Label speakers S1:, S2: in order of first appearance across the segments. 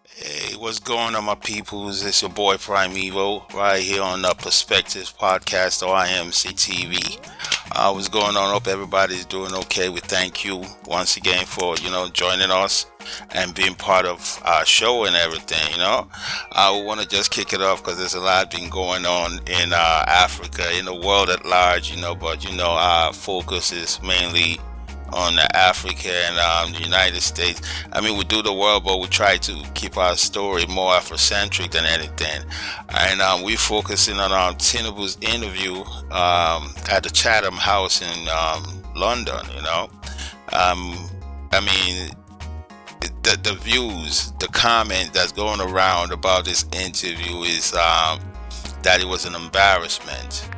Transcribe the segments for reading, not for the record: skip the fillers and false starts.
S1: Hey, what's going on, my peoples? It's your boy PrymEvyl right here on the Perspectives Podcast or IAMC TV. What's going on? Hope everybody's doing okay. We thank you once again for joining us and being part of our show and everything. We want to just kick it off because there's a lot been going on in Africa, in the world at large. But our focus is mainly on Africa and the United States. I mean, we do the world, but we try to keep our story more Afrocentric than anything. And we're focusing on Tinubu's interview at the Chatham House in London. I mean, the views, the comment that's going around about this interview is that it was an embarrassment.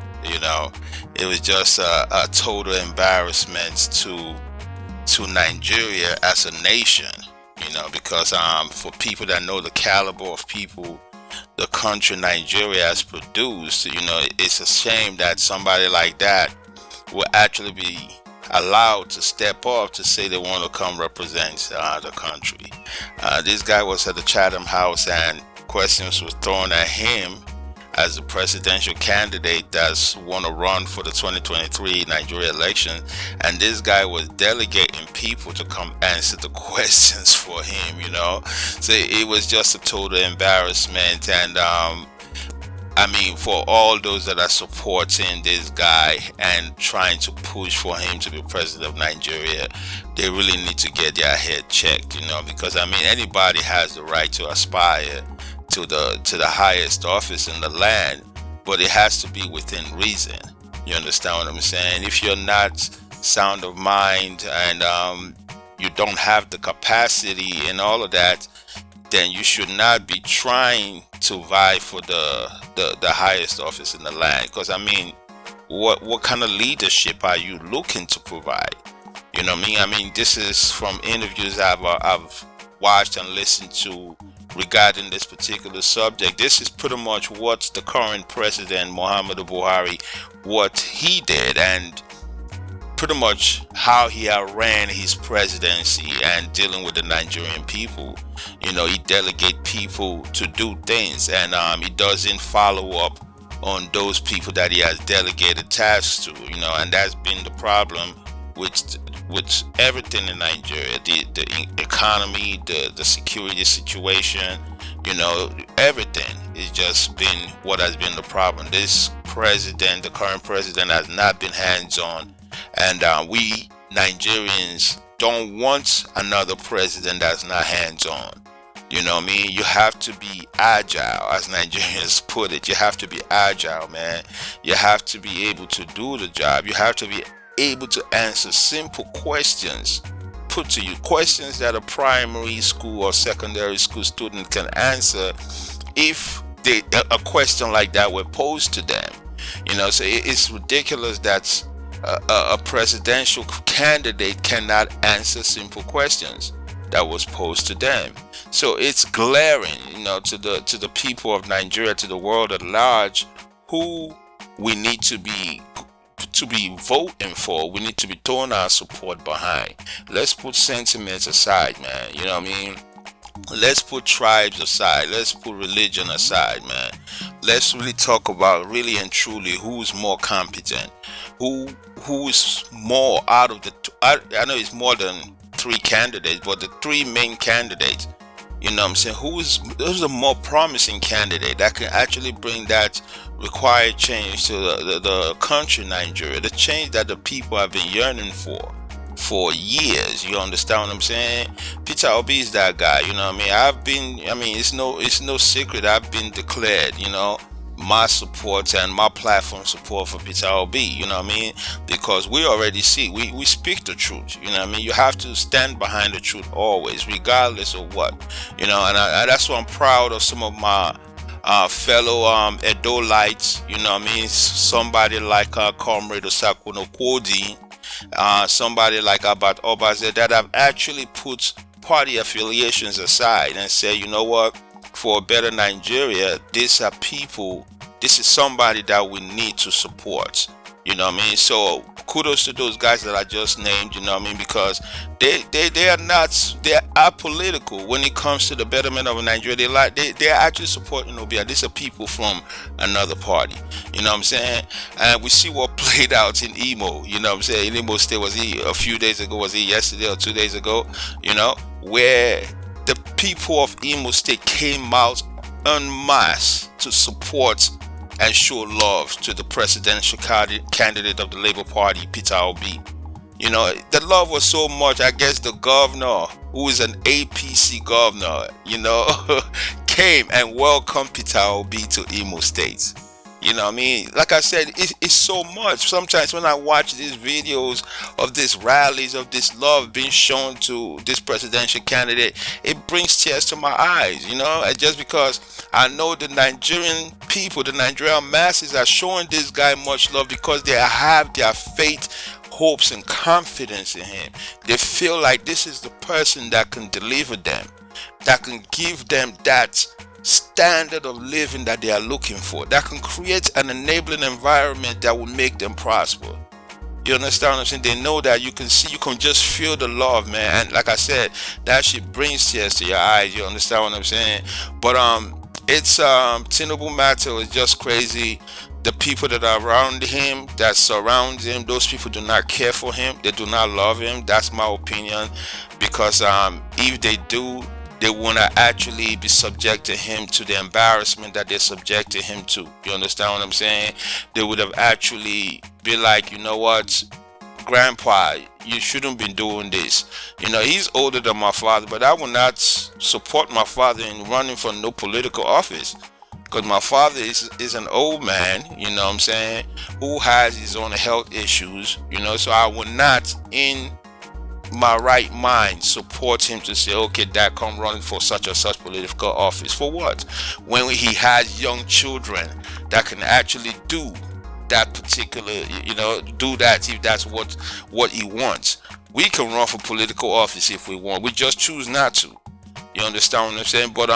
S1: It was just a total embarrassment to Nigeria as a nation, because for people that know the caliber of people the country Nigeria has produced, it's a shame that somebody like that will actually be allowed to step up to say they want to come represent the country. This guy was at the Chatham House and questions were thrown at him as a presidential candidate that's want to run for the 2023 Nigeria election, and this guy was delegating people to come answer the questions for him. So it was just a total embarrassment. And I mean, for all those that are supporting this guy and trying to push for him to be president of Nigeria, they really need to get their head checked, because I mean, anybody has the right to aspire to the highest office in the land, but it has to be within reason. You understand what I'm saying? If you're not sound of mind and you don't have the capacity and all of that, then you should not be trying to vie for the highest office in the land. Because I mean, what kind of leadership are you looking to provide? You know what I mean? I mean, this is from interviews I've watched and listened to regarding this particular subject. This is pretty much what the current president Muhammadu Buhari, what he did, and pretty much how he ran his presidency and dealing with the Nigerian people. He delegate people to do things, and he doesn't follow up on those people that he has delegated tasks to. And that's been the problem with everything in Nigeria, the economy, the security situation, everything has just been what has been the problem. This president, the current president, has not been hands-on, and we Nigerians don't want another president that's not hands-on. You know what I mean? You have to be agile, as Nigerians put it. You have to be agile, man. You have to be able to do the job. You have to be able to answer simple questions put to you, questions that a primary school or secondary school student can answer if a question like that were posed to them. So it's ridiculous that a presidential candidate cannot answer simple questions that was posed to them. So it's glaring, to the people of Nigeria, to the world at large, who we need to be voting for. We need to be throwing our support behind. Let's put sentiments aside, man. You know what I mean? Let's put tribes aside. Let's put religion aside, man. Let's really talk about really and truly who's more competent, who's more out of the. I know it's more than three candidates, but the three main candidates. I'm saying, who's a more promising candidate that can actually bring that required change to the country Nigeria, the change that the people have been yearning for years. You understand what I'm saying? Peter Obi is that guy. You know what I mean? It's no secret. I've been declared, my support and my platform support for Peter Obi. You know what I mean? Because we already see, we speak the truth. You know what I mean? You have to stand behind the truth always, regardless of what. And that's why I'm proud of some of my fellow Edolites. You know what I mean? Somebody like Comrade Osakwuno Kwodi, somebody like Abat Obaze, that have actually put party affiliations aside and say, you know what, for a better Nigeria, these are people, this is somebody that we need to support. You know what I mean? So kudos to those guys that I just named, you know what I mean? Because they are not, they are political when it comes to the betterment of Nigeria. They are actually supporting ObiDatti. These are people from another party. You know what I'm saying? And we see what played out in Imo. You know what I'm saying? In Imo State, was he a few days ago? Was he yesterday or 2 days ago? You know, where the people of Imo State came out en masse to support and show love to the presidential candidate of the Labour Party, Peter Obi. You know, the love was so much. I guess the governor, who is an APC governor, you know, came and welcomed Peter Obi to Imo State. You know what I mean? Like I said, it's so much. Sometimes when I watch these videos of these rallies, of this love being shown to this presidential candidate, it brings tears to my eyes, you know? And just because I know the Nigerian people, the Nigerian masses are showing this guy much love because they have their faith, hopes, and confidence in him. They feel like this is the person that can deliver them, that can give them that standard of living that they are looking for, that can create an enabling environment that will make them prosper. You understand what I'm saying? They know that you can see, you can just feel the love, man. And like I said, that shit brings tears to your eyes. You understand what I'm saying? But it's Tinubu matter is just crazy. The people that are around him, that surround him, those people do not care for him. They do not love him. That's my opinion. Because if they do, they want to actually be subjecting him to the embarrassment that they're subjecting him to. You understand what I'm saying? They would have actually be like, you know what, Grandpa, you shouldn't be doing this. You know, he's older than my father, but I will not support my father in running for no political office. Because my father is an old man, you know what I'm saying, who has his own health issues, you know, so I will not in my right mind support him to say, okay, Dad, come running for such or such political office. For what? When he has young children that can actually do that particular, you know, do that if that's what he wants. We can run for political office if we want. We just choose not to. You understand what I'm saying? But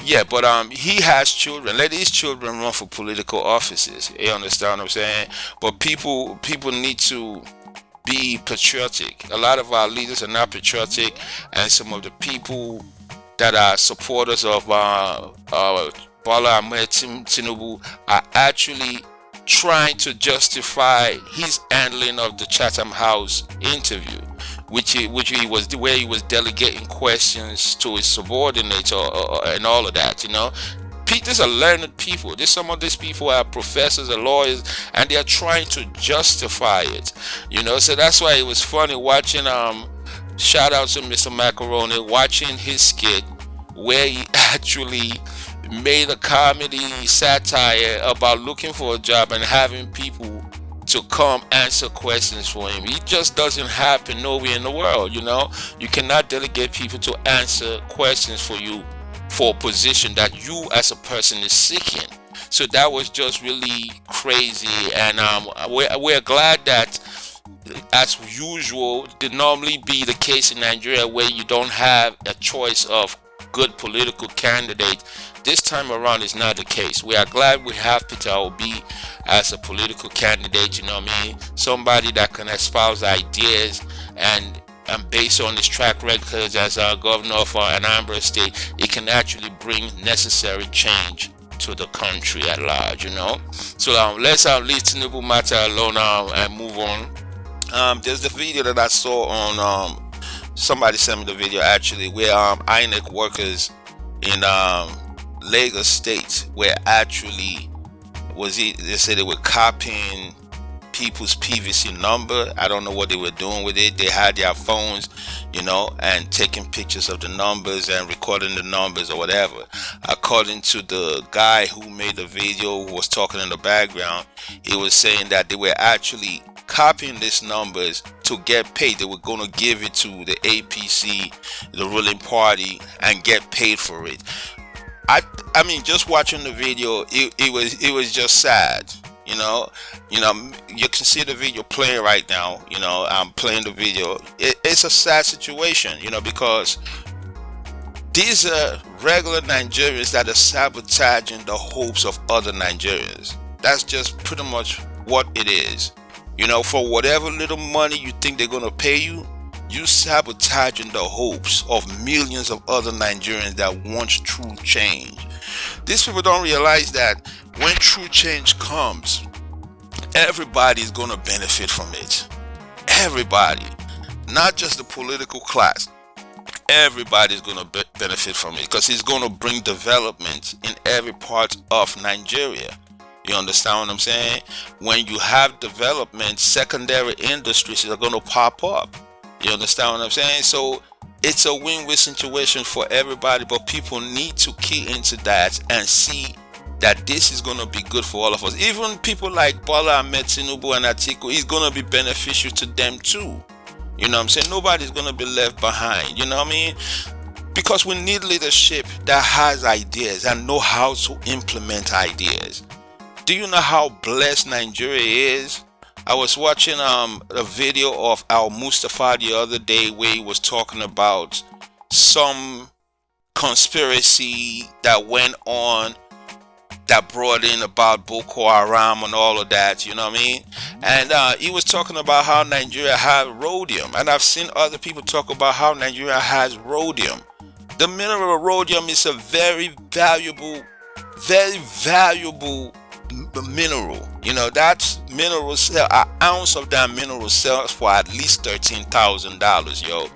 S1: yeah, but he has children. Let his children run for political offices. You understand what I'm saying? But people need to be patriotic. A lot of our leaders are not patriotic, and some of the people that are supporters of Bola Ahmed Tinubu are actually trying to justify his handling of the Chatham House interview, which he was where he was delegating questions to his subordinates and all of that, you know. These are learned people. Some of these people are professors and lawyers, and they are trying to justify it, you know. So that's why it was funny watching shout out to Mr. Macaroni, watching his skit where he actually made a comedy satire about looking for a job and having people to come answer questions for him. It just doesn't happen nowhere in the world, you know. You cannot delegate people to answer questions for you for a position that you as a person is seeking. So that was just really crazy, and we're glad that, as usual, did normally be the case in Nigeria where you don't have a choice of good political candidate. This time around is not the case. We are glad we have Peter Obi as a political candidate, you know what I mean? Somebody that can espouse ideas, and based on his track records as a governor of Anambra State, it can actually bring necessary change to the country at large, you know. So let's leave Tinubu matter alone and move on. There's the video that I saw on somebody sent me the video actually, where INEC workers in Lagos State were actually they said they were copying people's PVC number. I don't know what they were doing with it. They had their phones, you know, and taking pictures of the numbers and recording the numbers or whatever. According to the guy who made the video, who was talking in the background, he was saying that they were actually copying these numbers to get paid. They were going to give it to the APC, the ruling party, and get paid for it. I mean, just watching the video, it was just sad. You know, you can see the video playing right now. You know, I'm playing the video. It's a sad situation, you know, because these are regular Nigerians that are sabotaging the hopes of other Nigerians. That's just pretty much what it is. For whatever little money you think they're going to pay you, you sabotaging the hopes of millions of other Nigerians that want true change. These people don't realize that when true change comes, everybody's going to benefit from it. Everybody, not just the political class. Everybody's going to benefit from it because it's going to bring development in every part of Nigeria. You understand what I'm saying? When you have development, secondary industries are going to pop up. You understand what I'm saying? So it's a win-win situation for everybody, but people need to key into that and see that this is going to be good for all of us. Even people like Bola Ahmed Tinubu and Atiku, it's going to be beneficial to them too. You know what I'm saying? Nobody's going to be left behind. You know what I mean? Because we need leadership that has ideas and know how to implement ideas. Do you know how blessed Nigeria is? I was watching a video of Al Mustafa the other day where he was talking about some conspiracy that went on that brought in about Boko Haram and all of that, you know what I mean? And he was talking about how Nigeria has rhodium, and I've seen other people talk about how Nigeria has rhodium. The mineral rhodium is a very valuable mineral. That mineral sell, an ounce of that mineral sells for at least $13,000, yo.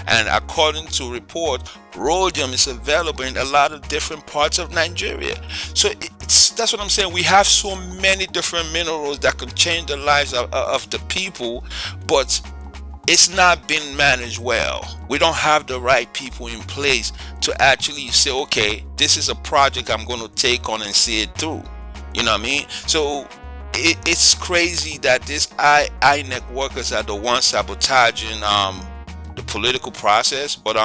S1: And according to report, rhodium is available in a lot of different parts of Nigeria. So that's what I'm saying. We have so many different minerals that can change the lives of the people, but it's not been managed well. We don't have the right people in place to actually say, okay, this is a project I'm going to take on and see it through. You know what I mean? So it's crazy that this INEC workers are the ones sabotaging the political process, but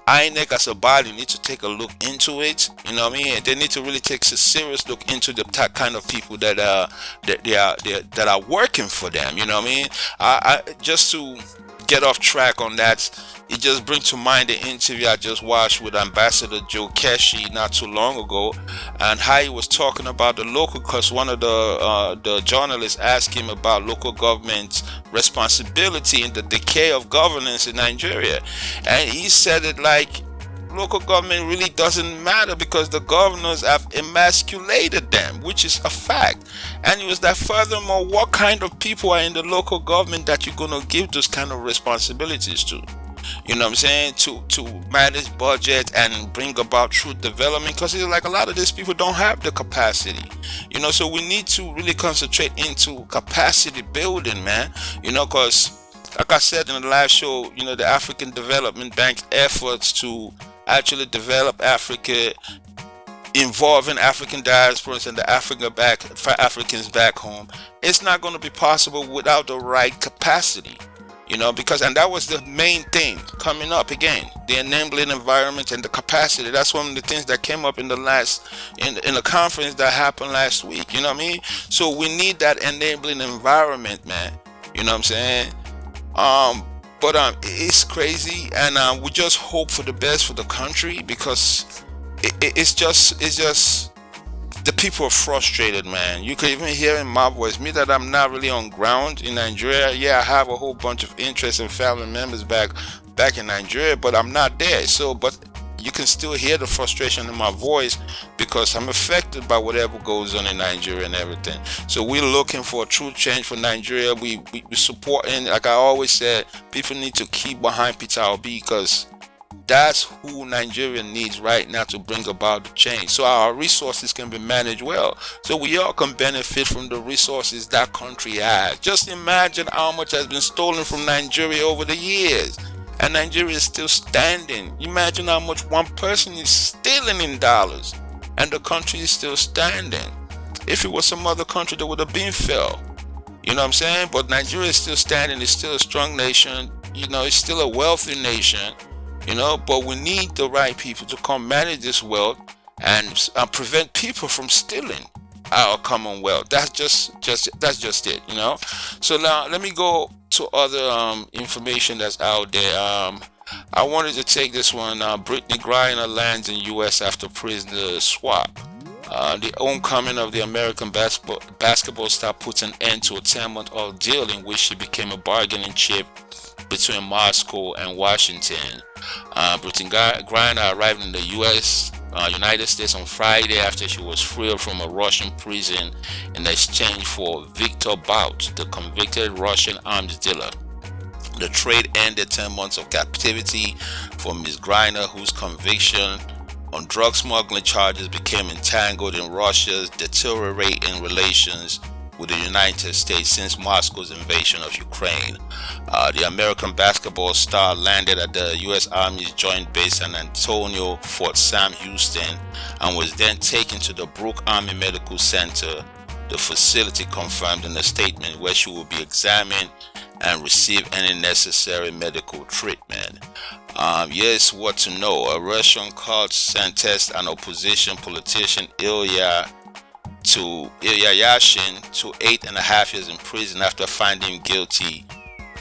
S1: INEC as a body need to take a look into it. You know what I mean? They need to really take a serious look into the kind of people that are working for them. You know what I mean? I just to get off track on that, it just brings to mind the interview I just watched with Ambassador Joe Keshi not too long ago, and how he was talking about the local, because one of the journalists asked him about local government's responsibility in the decay of governance in Nigeria, and he said it like local government really doesn't matter because the governors have emasculated them, which is a fact. And it was that, furthermore, what kind of people are in the local government that you're going to give those kind of responsibilities to? You know what I'm saying? To manage budget and bring about true development, because it's like a lot of these people don't have the capacity. So we need to really concentrate into capacity building, man. Because like I said in the last show, the African Development Bank's efforts to actually develop Africa, involving African diasporas and the Africans back home, it's not going to be possible without the right capacity. Because, and that was the main thing coming up again, the enabling environment and the capacity. That's one of the things that came up in the conference that happened last week. You know what I mean? So we need that enabling environment, man. You know what I'm saying? But it's crazy, and we just hope for the best for the country, because it's just the people are frustrated, man. You could even hear in my voice, me that I'm not really on ground in Nigeria. Yeah, I have a whole bunch of interest and family members back in Nigeria, but I'm not there. So, but you can still hear the frustration in my voice because I'm affected by whatever goes on in Nigeria and everything. So we're looking for a true change for Nigeria. We supporting, like I always said, people need to keep behind Peter Obi, because that's who Nigeria needs right now to bring about the change, so our resources can be managed well, so we all can benefit from the resources that country has. Just imagine how much has been stolen from Nigeria over the years, and Nigeria is still standing. Imagine how much one person is stealing in dollars, and the country is still standing. If it was some other country, that would have been fell. You know what I'm saying? But Nigeria is still standing. It's still a strong nation. It's still a wealthy nation. But we need the right people to come manage this wealth and prevent people from stealing our commonwealth. That's just it. So now let me go to other information that's out there. I wanted to take this one. Britney Griner lands in U.S. after prisoner swap. The homecoming of the American basketball star put an end to a 10-month ordeal in which she became a bargaining chip between Moscow and Washington. Britney Griner arrived in the United States on Friday after she was freed from a Russian prison in exchange for Viktor Bout, the convicted Russian arms dealer. The trade ended 10 months of captivity for Ms. Griner, whose conviction on drug smuggling charges became entangled in Russia's deteriorating relations with the United States since Moscow's invasion of Ukraine. The American basketball star landed at the U.S. Army's Joint Base San Antonio, Fort Sam Houston, and was then taken to the Brooke Army Medical Center. The facility confirmed in a statement where she will be examined and receive any necessary medical treatment. Yes, what to know. A Russian court sentenced an opposition politician Ilya Yashin to 8.5 years in prison after finding him guilty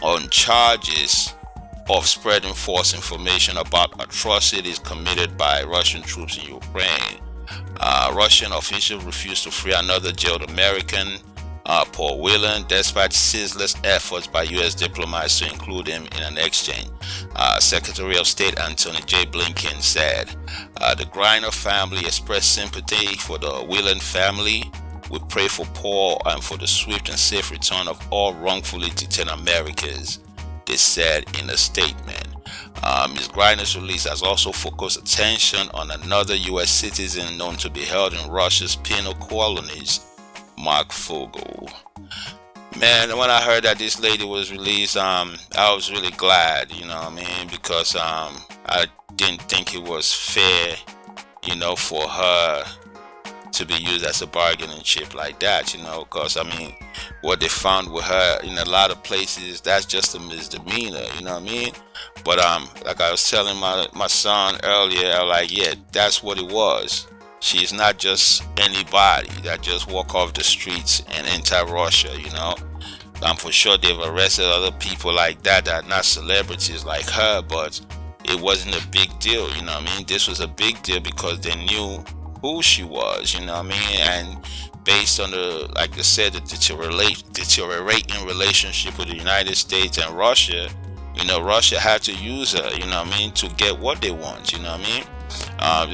S1: on charges of spreading false information about atrocities committed by Russian troops in Ukraine. Russian officials refused to free another jailed American, Paul Whelan, despite ceaseless efforts by U.S. diplomats to include him in an exchange. Secretary of State Antony J. Blinken said, the Griner family expressed sympathy for the Whelan family. We pray for Paul and for the swift and safe return of all wrongfully detained Americans, they said in a statement. Ms. Griner's release has also focused attention on another U.S. citizen known to be held in Russia's penal colonies, Mark Fogel. Man, when I heard that this lady was released, I was really glad, you know what I mean, because I didn't think it was fair, you know, for her to be used as a bargaining chip like that, you know, because I mean, what they found with her in a lot of places, that's just a misdemeanor, you know what I mean? But like I was telling my son earlier, I was like, yeah, that's what it was. She's not just anybody that just walk off the streets and enter Russia, you know. I'm for sure they've arrested other people like that are not celebrities like her, but it wasn't a big deal, you know what I mean? This was a big deal because they knew who she was, you know what I mean? And based on the, like I said, the deteriorating relationship with the United States and Russia, you know, Russia had to use her, you know what I mean, to get what they want, you know what I mean?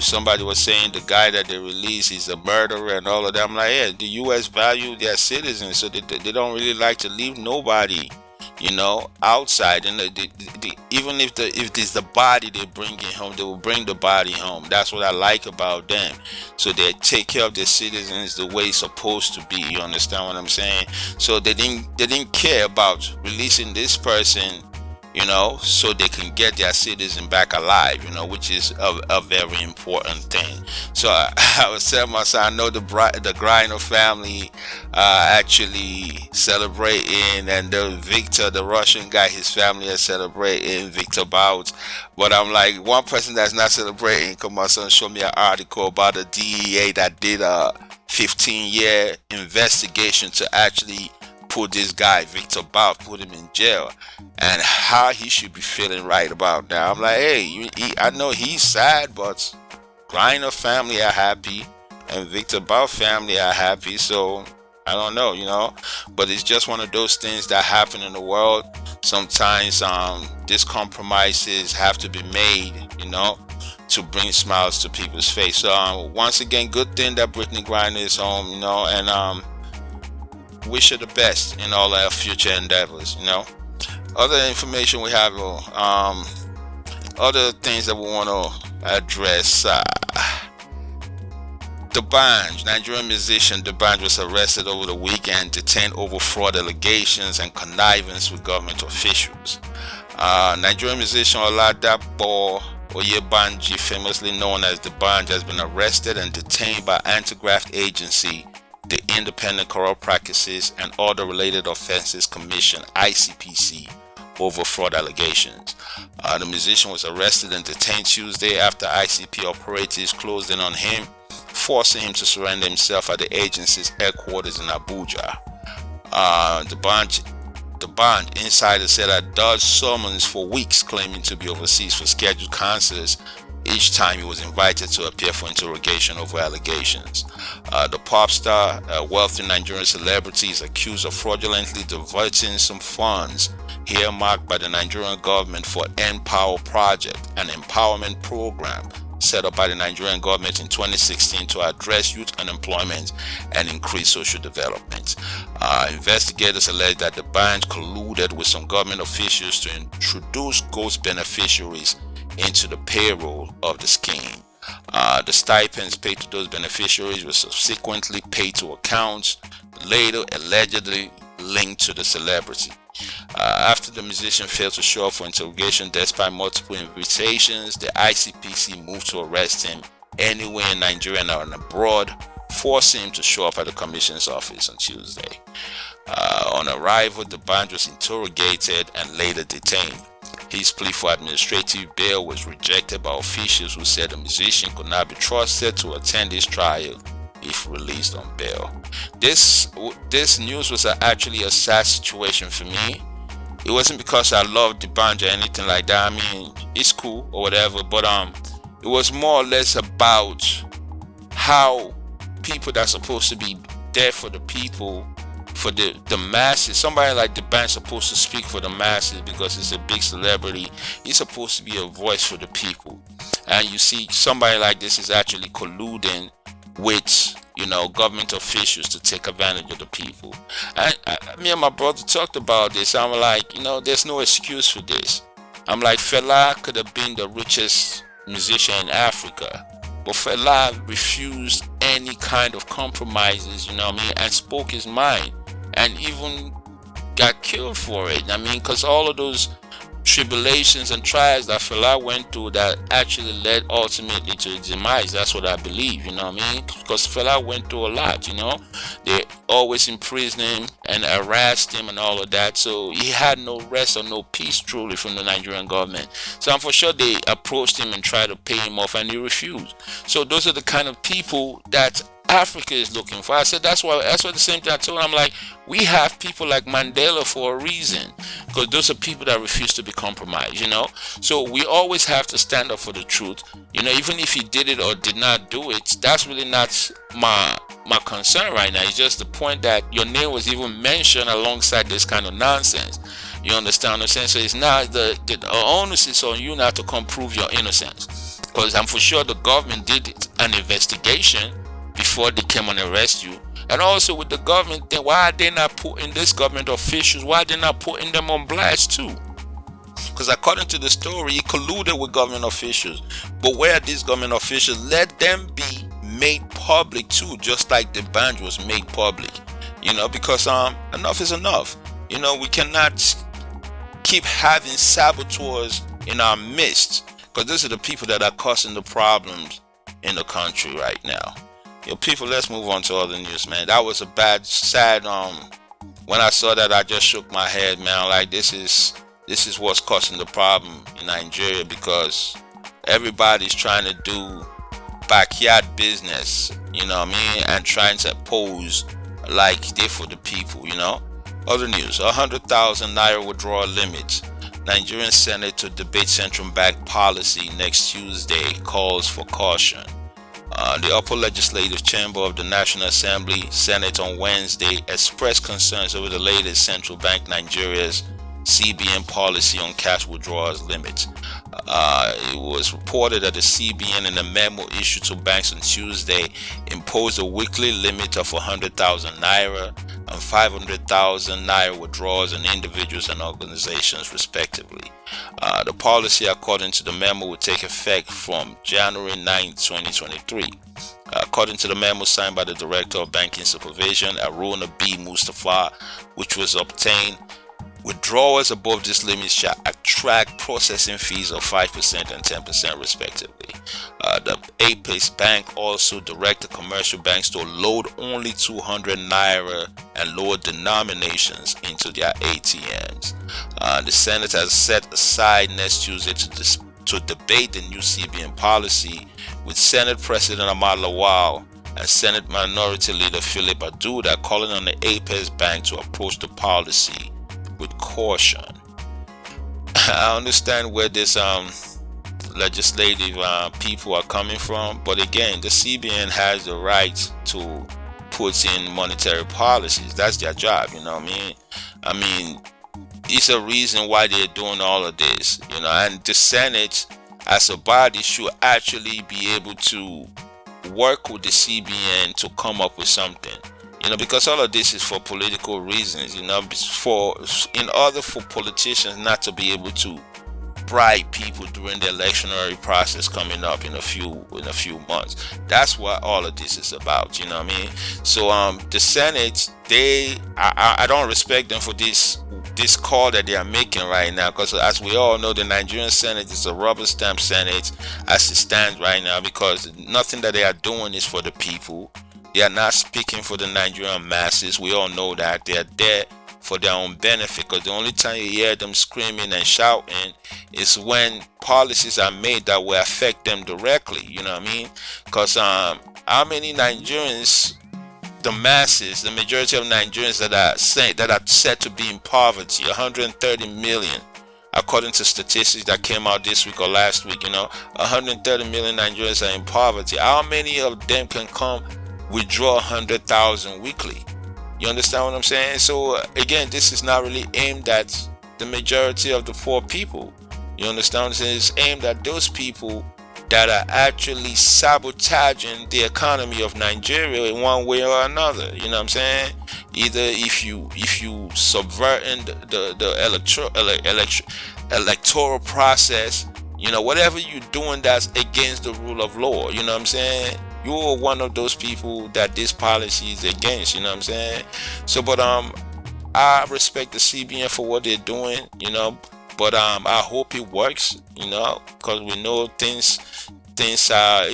S1: Somebody was saying the guy that they released is a murderer and all of that. I'm like, yeah, the U.S. value their citizens, so they don't really like to leave nobody, you know, outside. And even if it's the body they bring it home, they will bring the body home. That's what I like about them. So they take care of their citizens the way it's supposed to be. You understand what I'm saying? So they didn't care about releasing this person, you know, so they can get their citizen back alive, you know, which is a very important thing. So I was telling my son, I know the Griner family actually celebrating, and the Russian guy, his family is celebrating Viktor Bout. But I'm like, one person that's not celebrating, because my son showed me an article about the DEA that did a 15-year investigation to actually put this guy, Viktor Bout, put him in jail, and how he should be feeling right about now. I'm like, hey, I know he's sad, but Griner family are happy, and Viktor Bout family are happy, so I don't know, you know, but it's just one of those things that happen in the world. Sometimes these compromises have to be made, you know, to bring smiles to people's face. So once again, good thing that Britney Griner is home, you know, and wish her the best in all our future endeavors, you know. Other information we have, other things that we want to address. DBanj, Nigerian musician DBanj, was arrested over the weekend, detained over fraud allegations and connivance with government officials. Nigerian musician Oladapo Oyebanji, famously known as DBanj, has been arrested and detained by Anti-Graft Agency, the Independent Corrupt Practices and Other Related Offenses Commission, ICPC, over fraud allegations. The musician was arrested and detained Tuesday after ICP operatives closed in on him, forcing him to surrender himself at the agency's headquarters in Abuja. The band insider said that dodged summons for weeks, claiming to be overseas for scheduled concerts. each time he was invited to appear for interrogation over allegations. The pop star, a wealthy Nigerian celebrity, is accused of fraudulently diverting some funds earmarked by the Nigerian government for Empower Project, an empowerment program set up by the Nigerian government in 2016 to address youth unemployment and increase social development. Investigators allege that DBanj colluded with some government officials to introduce ghost beneficiaries into the payroll of the scheme. The stipends paid to those beneficiaries were subsequently paid to accounts later allegedly linked to the celebrity. After the musician failed to show up for interrogation despite multiple invitations, the ICPC moved to arrest him anywhere in Nigeria and abroad, forcing him to show up at the commission's office on Tuesday. On arrival, DBanj was interrogated and later detained. His plea for administrative bail was rejected by officials who said the musician could not be trusted to attend his trial if released on bail. This news was actually a sad situation for me. It wasn't because I love DBanj or anything like that. I mean, it's cool or whatever, but it was more or less about how people that's supposed to be there for the people, for the masses. Somebody like DBanj is supposed to speak for the masses because he's a big celebrity. He's supposed to be a voice for the people, and you see somebody like this is actually colluding with government officials to take advantage of the people. And me and my brother talked about this. I'm like, there's no excuse for this. I'm like, Fela could have been the richest musician in Africa, but Fela refused any kind of compromises, and spoke his mind, and even got killed for it. Because all of those tribulations and trials that Fela went through that actually led ultimately to his demise. That's what I believe, because Fela went through a lot, they always imprisoned him and harassed him and all of that, so he had no rest or no peace truly from the Nigerian government. So I'm for sure they approached him and tried to pay him off, and he refused. So those are the kind of people that Africa is looking for. I said that's why the same thing I told him. I'm like, we have people like Mandela for a reason, because those are people that refuse to be compromised, so we always have to stand up for the truth, even if he did it or did not do it. That's really not my concern right now. It's just the point that your name was even mentioned alongside this kind of nonsense. You understand what I'm saying? So it's not the onus is on you not to come prove your innocence, because I'm for sure the government did an investigation before they came and arrest you. And also with the government, then why are they not putting this government officials, why are they not putting them on blast too? Because according to the story, he colluded with government officials. But where are these government officials? Let them be made public too, just like DBanj was made public. Because enough is enough. We cannot keep having saboteurs in our midst, because these are the people that are causing the problems in the country right now. People, let's move on to other news, man. That was a bad, sad, when I saw that, I just shook my head, man. Like, this is what's causing the problem in Nigeria, because everybody's trying to do backyard business, and trying to pose like they for the people, Other news, 100,000 naira withdrawal limit. Nigerian Senate to debate central bank policy next Tuesday, calls for caution. The upper legislative chamber of the National Assembly, Senate, on Wednesday expressed concerns over the latest central bank Nigeria's CBN policy on cash withdrawals limit. It was reported that the CBN, in a memo issued to banks on Tuesday, imposed a weekly limit of 100,000 naira and 500,000 naira withdrawals on individuals and organizations, respectively. The policy, according to the memo, will take effect from January 9, 2023. According to the memo signed by the Director of Banking Supervision, Aruna B. Mustafa, which was obtained, withdrawals above this limit shall attract processing fees of 5% and 10% respectively. The ICPC Bank also directed commercial banks to load only 200 naira and lower denominations into their ATMs. The Senate has set aside next Tuesday to debate the new CBN policy, with Senate President Ahmad Lawal and Senate Minority Leader Philip Aduda calling on the ICPC Bank to approach the policy with caution. I understand where this legislative people are coming from. But again, the CBN has the right to put in monetary policies. That's their job, you know what I mean? I mean, it's a reason why they're doing all of this, you know, and the Senate as a body should actually be able to work with the CBN to come up with something, you know, because all of this is for political reasons, you know, in order for politicians not to be able to bribe people during the electionary process coming up in a few months. That's what all of this is about, you know what I mean? So the Senate, I don't respect them for this call that they are making right now, because as we all know, the Nigerian Senate is a rubber stamp Senate as it stands right now, because nothing that they are doing is for the people. They are not speaking for the Nigerian masses. We all know that. They are there for their own benefit, because the only time you hear them screaming and shouting is when policies are made that will affect them directly, you know what I mean? Because how many Nigerians, the masses, the majority of Nigerians that are said to be in poverty, 130 million, according to statistics that came out this week or last week, you know, 130 million Nigerians are in poverty. How many of them can come withdraw 100,000 weekly? You understand what I'm saying? So again, this is not really aimed at the majority of the poor people. You understand what I'm saying? It's aimed at those people that are actually sabotaging the economy of Nigeria in one way or another. You know what I'm saying? Either if you subverting the electoral process, you know, whatever you're doing that's against the rule of law. You know what I'm saying? You're one of those people that this policy is against, you know what I'm saying? So, but I respect the CBN for what they're doing, you know, but I hope it works, you know, because we know things are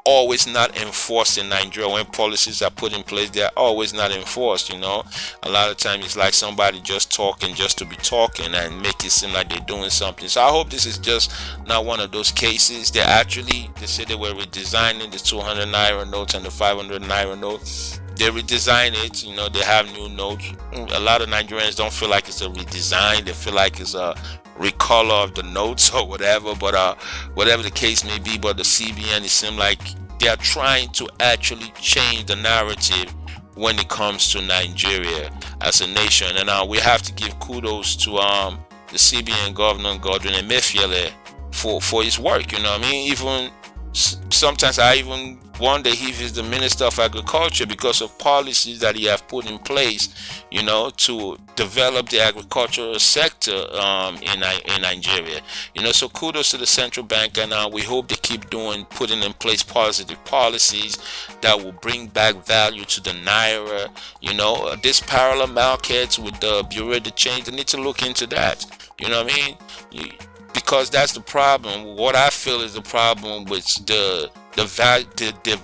S1: always not enforced in Nigeria. When policies are put in place, they're always not enforced, you know. A lot of times it's like somebody just talking just to be talking and make it seem like they're doing something. So I hope this is just not one of those cases. They said they were redesigning the 200 naira notes and the 500 naira notes. They redesign it, you know, they have new notes. A lot of Nigerians don't feel like it's a redesign. They feel like it's a recolor of the notes or whatever, but whatever the case may be. But the CBN, it seems like they are trying to actually change the narrative when it comes to Nigeria as a nation. And we have to give kudos to the CBN governor Godwin Emefiele for his work, you know what I mean? Even sometimes I even wonder if he's the Minister of Agriculture, because of policies that he has put in place, you know, to develop the agricultural sector in Nigeria. You know, so kudos to the central bank, and we hope they keep putting in place positive policies that will bring back value to the naira. You know, this parallel markets with the Bureau de Change, they need to look into that. You know what I mean? Because that's the problem. What I feel is the problem with the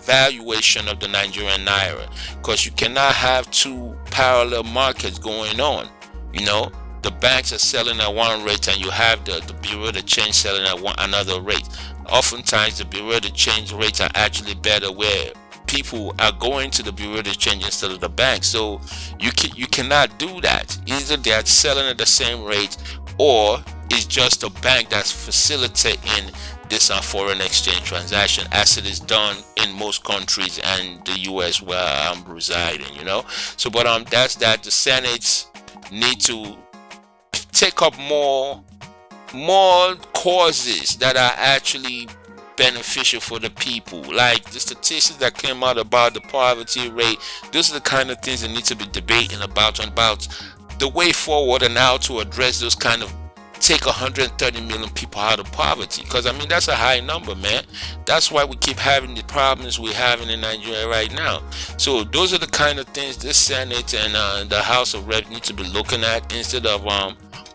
S1: valuation of the Nigerian naira, because you cannot have two parallel markets going on. You know, the banks are selling at one rate and you have the Bureau de Change selling at another rate. Oftentimes the Bureau de Change rates are actually better, where people are going to the Bureau de Change instead of the bank. So you cannot do that. Either they are selling at the same rate, or it's just a bank that's facilitating this foreign exchange transaction, as it is done in most countries and the US where I'm residing, you know. So but that's that. The Senate need to take up more causes that are actually beneficial for the people, like the statistics that came out about the poverty rate. Those are the kind of things that need to be debating about the way forward and how to address those kind of take 130 million people out of poverty, because I mean that's a high number, man. That's why we keep having the problems we're having in Nigeria right now. So those are the kind of things this Senate and the House of Reps need to be looking at, instead of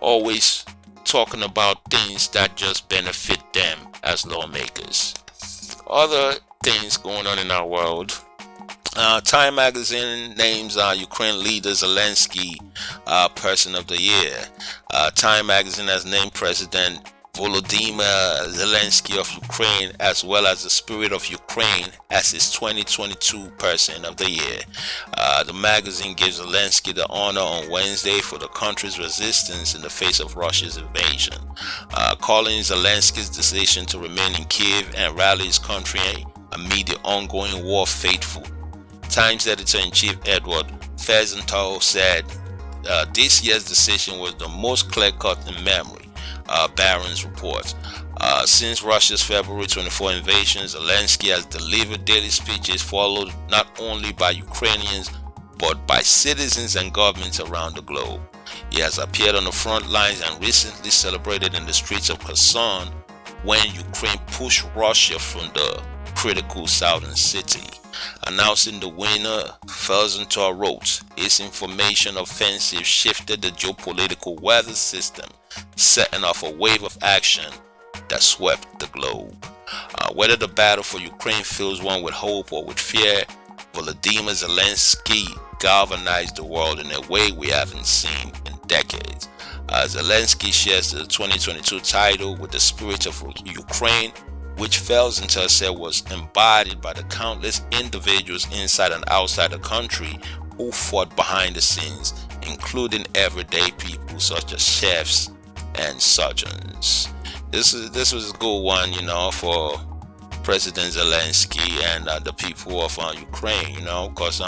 S1: always talking about things that just benefit them as lawmakers. Other things going on in our world. Time magazine names Ukraine leader Zelensky Person of the Year. Time magazine has named President Volodymyr Zelensky of Ukraine, as well as the Spirit of Ukraine, as his 2022 Person of the Year. The magazine gives Zelensky the honor on Wednesday for the country's resistance in the face of Russia's invasion, calling Zelensky's decision to remain in Kiev and rally his country amid the ongoing war faithful. Times editor-in-chief Edward Felsenthal said this year's decision was the most clear-cut in memory. Barron's report. Since Russia's February 24 invasion, Zelensky has delivered daily speeches followed not only by Ukrainians but by citizens and governments around the globe. He has appeared on the front lines and recently celebrated in the streets of Kherson when Ukraine pushed Russia from the critical southern city. Announcing the winner, Felsenthal wrote, "His information offensive shifted the geopolitical weather system, setting off a wave of action that swept the globe." Whether the battle for Ukraine fills one with hope or with fear, Volodymyr Zelensky galvanized the world in a way we haven't seen in decades. Zelensky shares the 2022 title with the Spirit of Ukraine, which Felsenthal said was embodied by the countless individuals inside and outside the country who fought behind the scenes, including everyday people such as chefs and surgeons. This was a good one, for President Zelensky and the people of Ukraine, because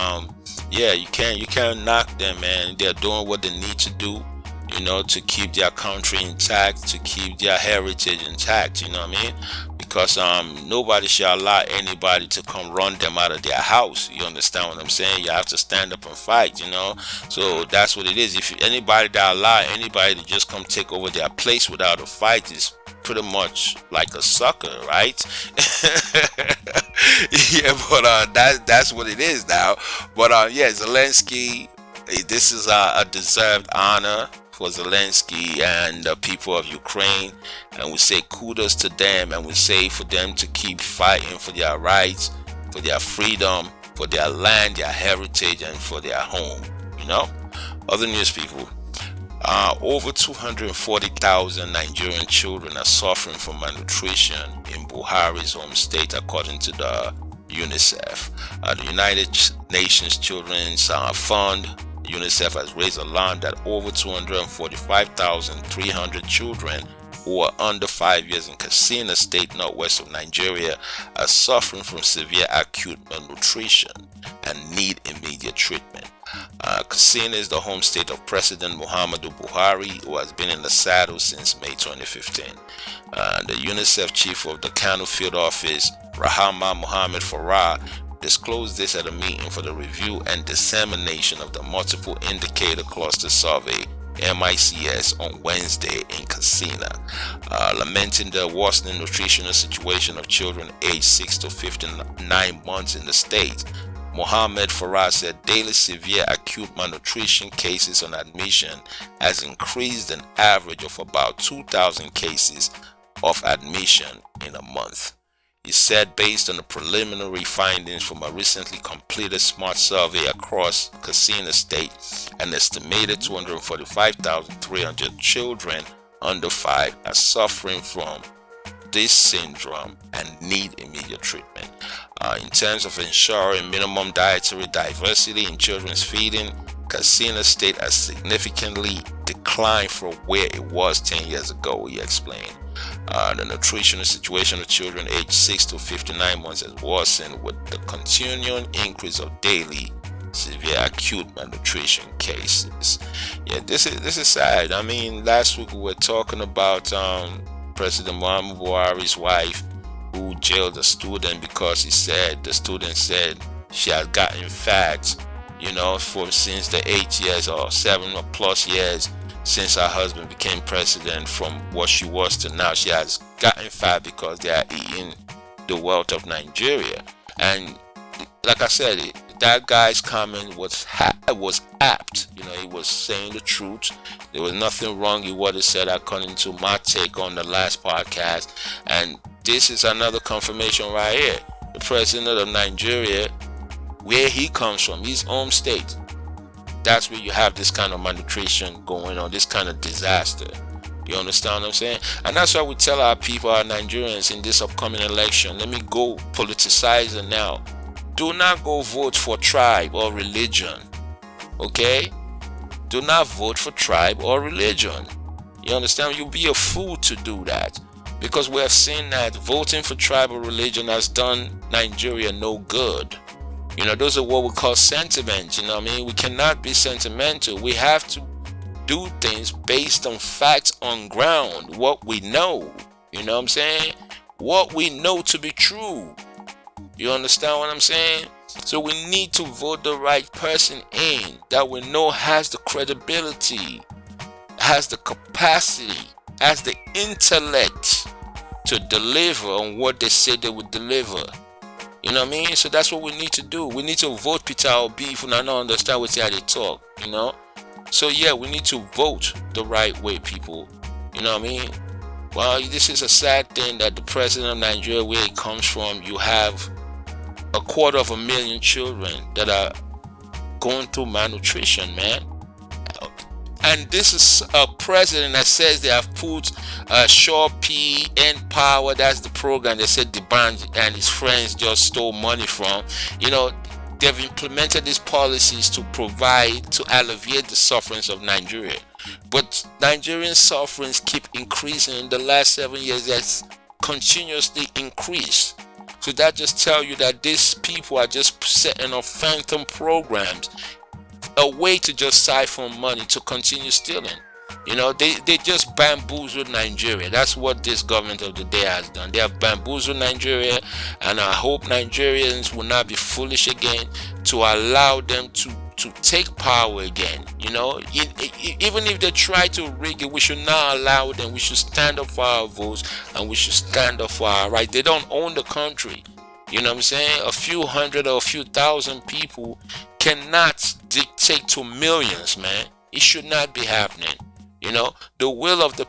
S1: you can't knock them, man. They're doing what they need to do, to keep their country intact, to keep their heritage intact, you know what I mean? Because nobody shall allow anybody to come run them out of their house. You understand what I'm saying? You have to stand up and fight, So that's what it is. If anybody that allow anybody to just come take over their place without a fight is pretty much like a sucker, right? Yeah, but that's what it is now. But Zelensky, this is a deserved honor for Zelensky and the people of Ukraine, and we say kudos to them, and we say for them to keep fighting for their rights, for their freedom, for their land, their heritage, and for their home. Other news, people. Over 240,000 Nigerian children are suffering from malnutrition in Buhari's home state, according to the UNICEF. The United Nations Children's Fund, UNICEF, has raised alarm that over 245,300 children who are under 5 years in Katsina state, northwest of Nigeria, are suffering from severe acute malnutrition and need immediate treatment. Katsina is the home state of President Muhammadu Buhari, who has been in the saddle since May 2015. The UNICEF chief of the Kano field office, Rahama Mohammed Farah, disclosed this at a meeting for the review and dissemination of the Multiple Indicator Cluster Survey, MICS, on Wednesday in Katsina, lamenting the worsening nutritional situation of children aged 6 to 59 months in the state. Mohammed Farah said daily severe acute malnutrition cases on admission has increased an average of about 2,000 cases of admission in a month. He said based on the preliminary findings from a recently completed SMART survey across Katsina state, an estimated 245,300 children under 5 are suffering from this syndrome and need immediate treatment. In terms of ensuring minimum dietary diversity in children's feeding, Katsina state has significantly declined from where it was 10 years ago, he explained. The nutritional situation of children aged 6 to 59 months has worsened with the continuing increase of daily severe acute malnutrition cases. Yeah, this is sad. I mean, last week we were talking about President Muhammadu Buhari's wife who jailed a student because the student said she had gotten fat, since the 8 years or 7 or plus years since her husband became president. From what she was to now, she has gotten fat because they are eating the wealth of Nigeria. And like I said, that guy's comment was apt. He was saying the truth. There was nothing wrong with what he said, according to my take on the last podcast. And this is another confirmation right here. The president of Nigeria, where he comes from, his home state, that's where you have this kind of malnutrition going on, this kind of disaster.
S2: You understand what I'm saying? And that's why we tell our people, our Nigerians, in this upcoming election, let me go politicize it now. Do not go vote for tribe or religion. Okay? Do not vote for tribe or religion. You understand? You'll be a fool to do that. Because we have seen that voting for tribe or religion has done Nigeria no good. You know, those are what we call sentiments. You know what I mean? We cannot be sentimental. We have to do things based on facts on ground, what we know. You know what I'm saying? What we know to be true. You understand what I'm saying? So we need to vote the right person in that we know has the credibility, has the capacity, has the intellect to deliver on what they say they would deliver. You know what I mean? So that's what we need to do. We need to vote Peter Obi if we don't understand what they talk, you know? So yeah, we need to vote the right way, people. You know what I mean? Well, this is a sad thing that the president of Nigeria, where he comes from, you have 250,000 children that are going through malnutrition, man. And this is a president that says they have put P in power. That's the program they said DBanj and his friends just stole money from. You know, they've implemented these policies to provide, to alleviate the sufferings of Nigeria. But Nigerian sufferings keep increasing. In the last 7 years, that's continuously increased. So that just tells you that these people are just setting up phantom programs, a way to just siphon money to continue stealing. You know, they just bamboozled Nigeria. That's what this government of the day has done. They have bamboozled Nigeria, and I hope Nigerians will not be foolish again to allow them to take power again. You know, even if they try to rig it, we should not allow them. We should stand up for our votes, and we should stand up for our right. They don't own the country. You know what I'm saying? A few hundred or a few thousand people cannot dictate to millions, man. It should not be happening. You know, the will of the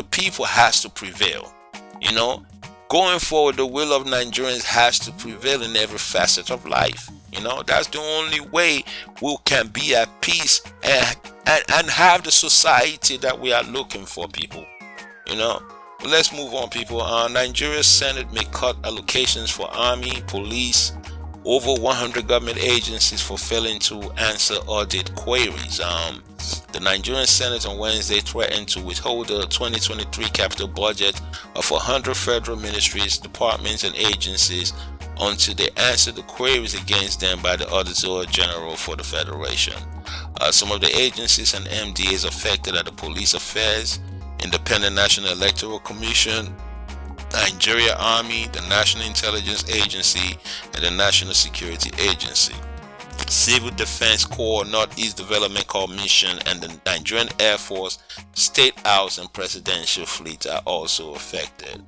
S2: people has to prevail. You know, going forward, the will of Nigerians has to prevail in every facet of life. You know, that's the only way we can be at peace and have the society that we are looking for, people. You know, but let's move on, people. Nigeria's Senate may cut allocations for army, police, over 100 government agencies for failing to answer audit queries. The Nigerian Senate on Wednesday threatened to withhold the 2023 capital budget of 100 federal ministries, departments, and agencies until they answer the queries against them by the Auditor General for the Federation. Some of the agencies and MDAs affected are the Police Affairs, Independent National Electoral Commission, Nigeria Army, the National Intelligence Agency, and the National Security Agency. Civil Defense Corps, Northeast Development Commission, and the Nigerian Air Force, State House, and Presidential Fleet are also affected.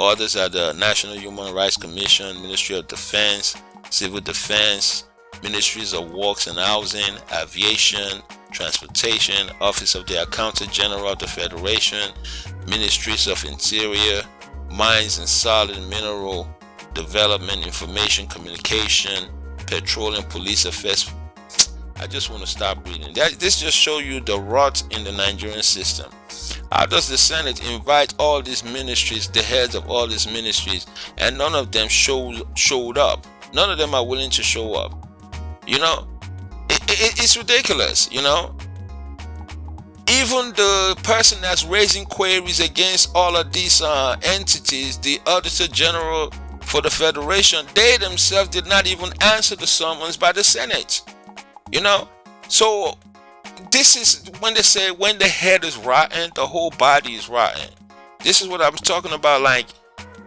S2: Others are the National Human Rights Commission, Ministry of Defense, Civil Defense, Ministries of Works and Housing, Aviation, Transportation, Office of the Accountant General of the Federation, Ministries of Interior, Mines and Solid Mineral Development, Information Communication, Petroleum, Police Affairs. I just want to stop reading. This just shows you the rot in the Nigerian system. How does the Senate invite all these ministries, the heads of all these ministries, and none of them showed up? None of them are willing to show up. You know, it's ridiculous, you know. Even the person that's raising queries against all of these entities, the Auditor General for the Federation, they themselves did not even answer the summons by the Senate. You know, so this is when they say when the head is rotten, the whole body is rotten. This is what I'm talking about. Like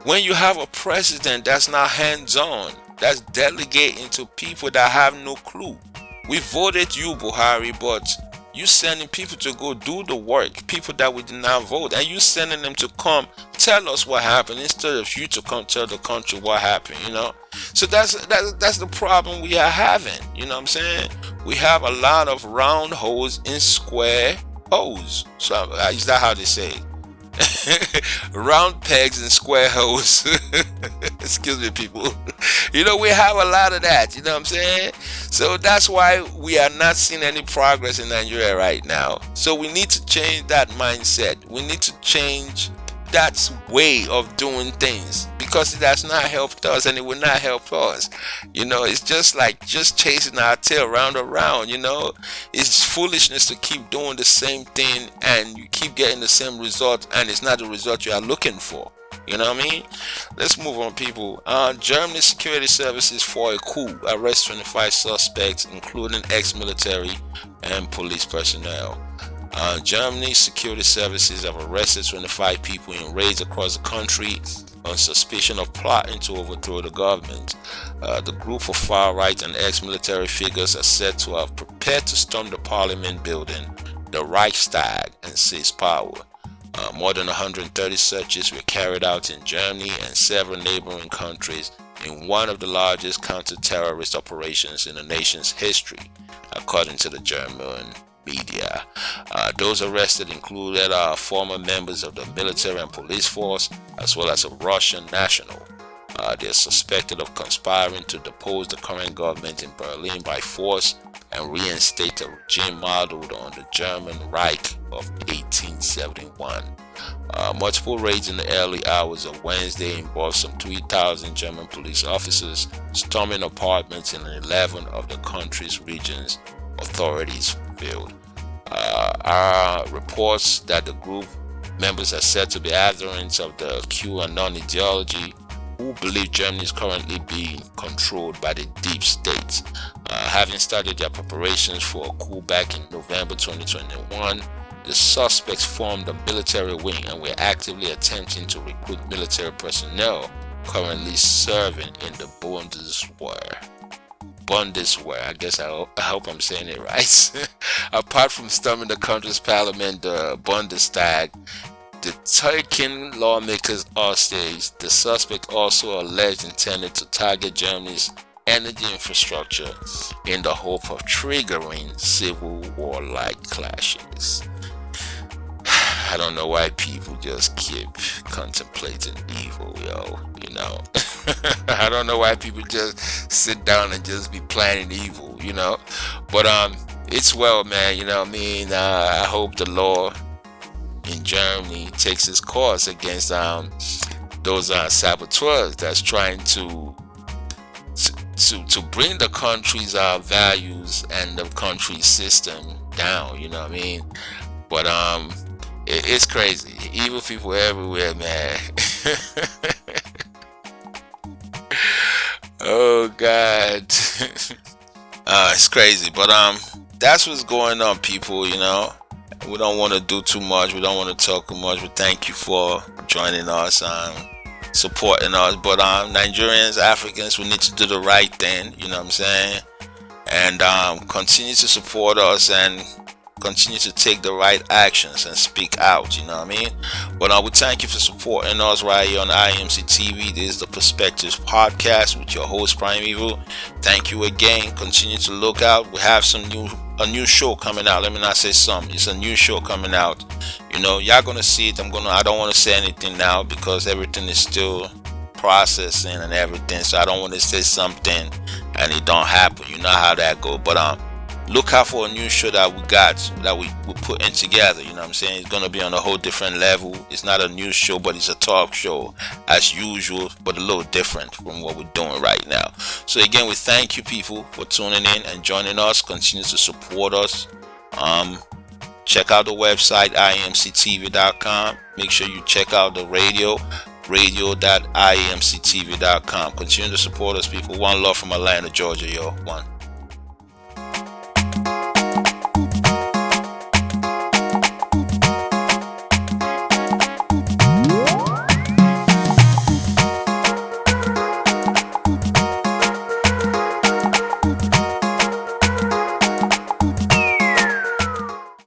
S2: when you have a president that's not hands-on, that's delegating to people that have no clue. We voted you, Buhari, but you sending people to go do the work, people that we did not vote, and you sending them to come tell us what happened instead of you to come tell the country what happened, you know. So that's the problem we are having, you know what I'm saying? We have a lot of round holes in square holes. So is that how they say it? Round pegs in square holes. Excuse me, people. You know, we have a lot of that, you know what I'm saying? So that's why we are not seeing any progress in Nigeria right now. So we need to change that mindset. We need to change that way of doing things, because it has not helped us and it will not help us. It's just like just chasing our tail round and round. It's foolishness to keep doing the same thing and you keep getting the same result, and it's not the result you are looking for. You know what I mean? Let's move on, people. Germany security services for a coup arrest 25 suspects, including ex-military and police personnel. Germany's security services have arrested 25 people in raids across the country on suspicion of plotting to overthrow the government. The group of far-right and ex-military figures are said to have prepared to storm the parliament building, the Reichstag, and seize power. More than 130 searches were carried out in Germany and several neighboring countries in one of the largest counter-terrorist operations in the nation's history, according to the German media. Those arrested included former members of the military and police force, as well as a Russian national. They are suspected of conspiring to depose the current government in Berlin by force and reinstate a regime modeled on the German Reich of 1871. Multiple raids in the early hours of Wednesday involved some 3,000 German police officers storming apartments in 11 of the country's regions, authorities revealed. Reports that the group members are said to be adherents of the QAnon ideology, who believe Germany is currently being controlled by the deep state. Having started their preparations for a coup back in November 2021, the suspects formed a military wing and were actively attempting to recruit military personnel currently serving in the Bundeswehr. I guess I hope I'm saying it right. Apart from storming the country's parliament, the Bundestag, the taking lawmakers hostage, the suspect also alleged intended to target Germany's energy infrastructure in the hope of triggering civil war-like clashes. I don't know why people just keep contemplating evil, I don't know why people just sit down and just be planning evil, But it's well, man, I hope the law in Germany takes its course against those saboteurs that's trying to bring the country's values and the country's system down. But it's crazy. Evil people everywhere, man. Oh God. It's crazy, but that's what's going on, people. We don't want to do too much. We don't want to talk too much. But thank you for joining us, supporting us. But Nigerians, Africans, we need to do the right thing. You know what I'm saying? And continue to support us and continue to take the right actions and speak out. You know what I mean? But we thank you for supporting us right here on IAMC TV. This is the Perspectives Podcast with your host PrymEvyl. Thank you again. Continue to look out. We have a new show coming out. Let me not say some. It's a new show coming out. Y'all gonna see it. I don't want to say anything now because everything is still processing and everything. So I don't want to say something and it don't happen. You know how that go. But look out for a new show that we're putting together. You know what I'm saying? It's gonna be on a whole different level. It's not a news show, but it's a talk show as usual, but a little different from what we're doing right now. So again, we thank you people for tuning in and joining us. Continue to support us. Check out the website IAMCTV.com. Make sure you check out the radio.iamctv.com. Continue to support us, people. One love from Atlanta, Georgia, yo. One.